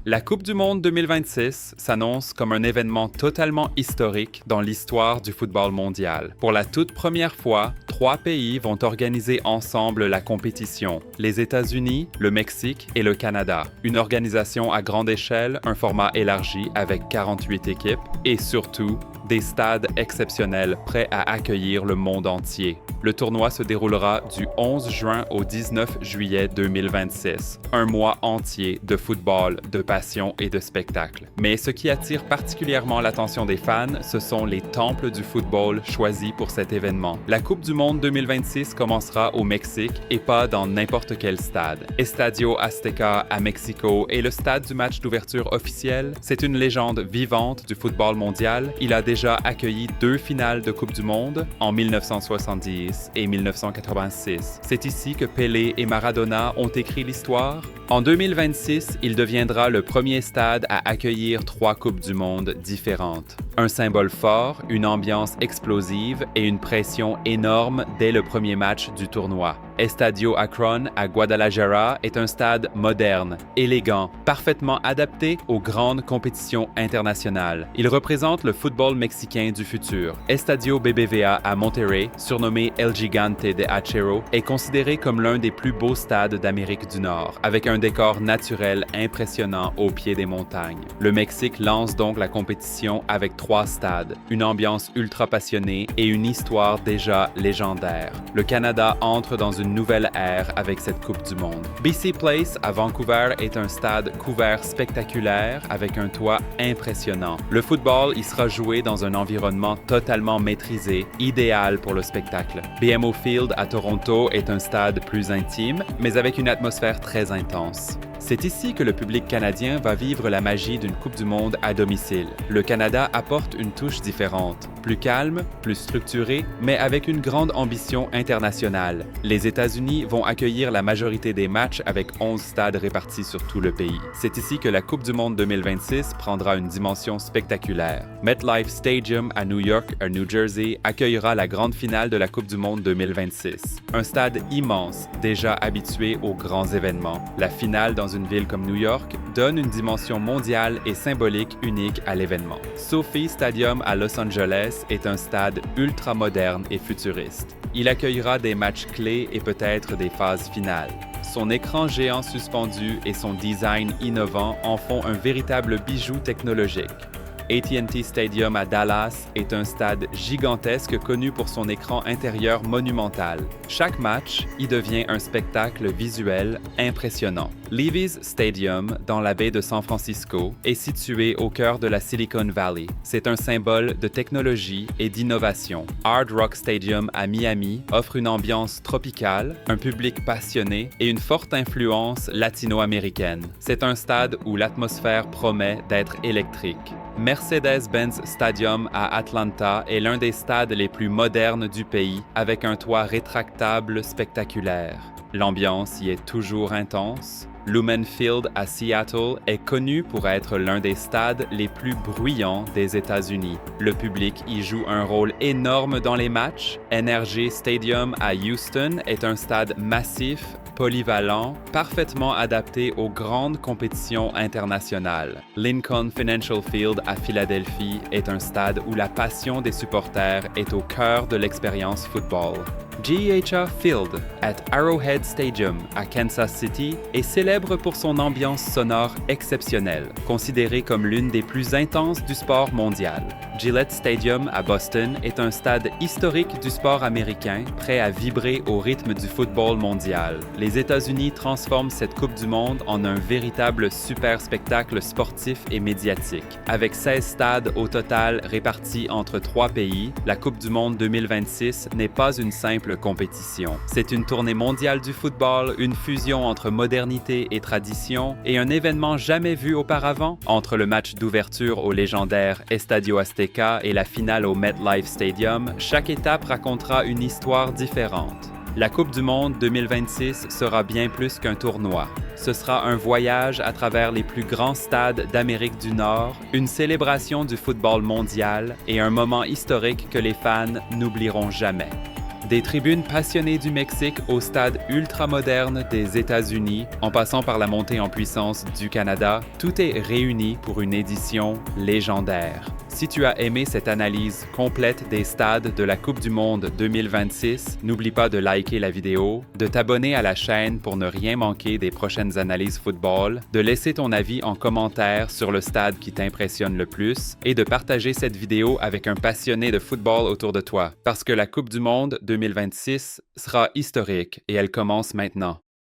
La Coupe du monde 2026 s'annonce comme un événement totalement historique dans l'histoire du football mondial. Pour la toute première fois, 3 pays vont organiser ensemble la compétition: les États-Unis, le Mexique et le Canada. Une organisation à grande échelle, un format élargi avec 48 équipes et surtout des stades exceptionnels prêts à accueillir le monde entier. Le tournoi se déroulera du 11 juin au 19 juillet 2026. Un mois entier de football, de passion et de spectacle. Mais ce qui attire particulièrement l'attention des fans, ce sont les temples du football choisis pour cet événement. La Coupe du monde 2026 commencera au Mexique et pas dans n'importe quel stade. Estadio Azteca à Mexico est le stade du match d'ouverture officiel. C'est une légende vivante du football mondial. Il a déjà accueilli 2 finales de Coupe du monde en 1970 et 1986. C'est ici que Pelé et Maradona ont écrit l'histoire. En 2026, il deviendra le premier stade à accueillir 3 Coupes du monde différentes. Un symbole fort, une ambiance explosive et une pression énorme dès le premier match du tournoi. Estadio Akron à Guadalajara est un stade moderne, élégant, parfaitement adapté aux grandes compétitions internationales. Il représente le football mexicain du futur. Estadio BBVA à Monterrey, surnommé El Gigante de Acero, est considéré comme l'un des plus beaux stades d'Amérique du Nord, avec un décor naturel impressionnant au pied des montagnes. Le Mexique lance donc la compétition avec 3 stades, une ambiance ultra passionnée et une histoire déjà légendaire. Le Canada entre dans une nouvelle ère avec cette Coupe du monde. BC Place à Vancouver est un stade couvert spectaculaire avec un toit impressionnant. Le football y sera joué dans un environnement totalement maîtrisé, idéal pour le spectacle. BMO Field à Toronto est un stade plus intime, mais avec une atmosphère très intense. C'est ici que le public canadien va vivre la magie d'une Coupe du monde à domicile. Le Canada apporte une touche différente, plus calme, plus structurée, mais avec une grande ambition internationale. Les États-Unis vont accueillir la majorité des matchs avec 11 stades répartis sur tout le pays. C'est ici que la Coupe du monde 2026 prendra une dimension spectaculaire. MetLife Stadium à New York, à New Jersey, accueillera la grande finale de la Coupe du monde 2026. Un stade immense, déjà habitué aux grands événements. La finale dans une ville comme New York donne une dimension mondiale et symbolique unique à l'événement. SoFi Stadium à Los Angeles est un stade ultra moderne et futuriste. Il accueillera des matchs clés et peut-être des phases finales. Son écran géant suspendu et son design innovant en font un véritable bijou technologique. AT&T Stadium à Dallas est un stade gigantesque connu pour son écran intérieur monumental. Chaque match y devient un spectacle visuel impressionnant. Levi's Stadium, dans la baie de San Francisco, est situé au cœur de la Silicon Valley. C'est un symbole de technologie et d'innovation. Hard Rock Stadium à Miami offre une ambiance tropicale, un public passionné et une forte influence latino-américaine. C'est un stade où l'atmosphère promet d'être électrique. Mercedes-Benz Stadium à Atlanta est l'un des stades les plus modernes du pays, avec un toit rétractable spectaculaire. L'ambiance y est toujours intense. Lumen Field à Seattle est connu pour être l'un des stades les plus bruyants des États-Unis. Le public y joue un rôle énorme dans les matchs. NRG Stadium à Houston est un stade massif, polyvalent, parfaitement adapté aux grandes compétitions internationales. Lincoln Financial Field à Philadelphie est un stade où la passion des supporters est au cœur de l'expérience football. GEHA Field at Arrowhead Stadium à Kansas City est célèbre pour son ambiance sonore exceptionnelle, considérée comme l'une des plus intenses du sport mondial. Gillette Stadium à Boston est un stade historique du sport américain, prêt à vibrer au rythme du football mondial. Les États-Unis transforment cette Coupe du monde en un véritable super spectacle sportif et médiatique. Avec 16 stades au total répartis entre 3 pays, la Coupe du monde 2026 n'est pas une simple compétition. C'est une tournée mondiale du football, une fusion entre modernité et tradition et un événement jamais vu auparavant. Entre le match d'ouverture au légendaire Estadio Azteca et la finale au MetLife Stadium, chaque étape racontera une histoire différente. La Coupe du monde 2026 sera bien plus qu'un tournoi. Ce sera un voyage à travers les plus grands stades d'Amérique du Nord, une célébration du football mondial et un moment historique que les fans n'oublieront jamais. Des tribunes passionnées du Mexique au stade ultramoderne des États-Unis, en passant par la montée en puissance du Canada, tout est réuni pour une édition légendaire. Si tu as aimé cette analyse complète des stades de la Coupe du Monde 2026, n'oublie pas de liker la vidéo, de t'abonner à la chaîne pour ne rien manquer des prochaines analyses football, de laisser ton avis en commentaire sur le stade qui t'impressionne le plus et de partager cette vidéo avec un passionné de football autour de toi, parce que la Coupe du Monde 2026 sera historique et elle commence maintenant.